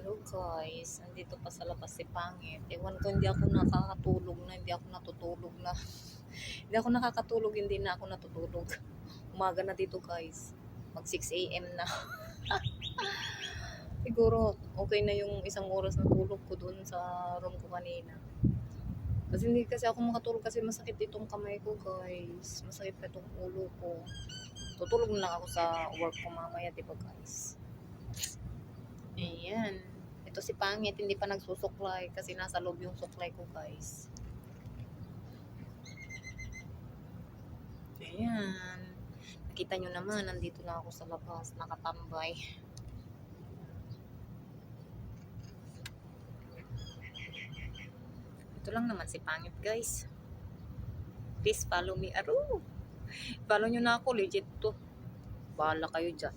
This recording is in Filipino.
Hello guys, nandito pa sa labas si Pangit. Ewan ko, hindi ako nakakatulog na, hindi ako natutulog na. Hindi ako nakakatulog, hindi na ako natutulog. Umaga na dito guys. Mag 6 a.m. na. Siguro okay na yung isang oras na tulog ko dun sa room ko kanina. Kasi hindi kasi ako makatulog kasi masakit itong kamay ko guys. Masakit pa itong ulo ko. Tutulog na lang ako sa work ko mamaya, diba guys? Ayan. Ito si Pangit, hindi pa nagsusuklay kasi nasa loob yung suklay ko, guys. Ayan. Nakita nyo naman, nandito na ako sa labas, nakatambay. Ito lang naman si Pangit, guys. Please follow me. Aro! Follow nyo na ako, legit to. Bahala kayo dyan.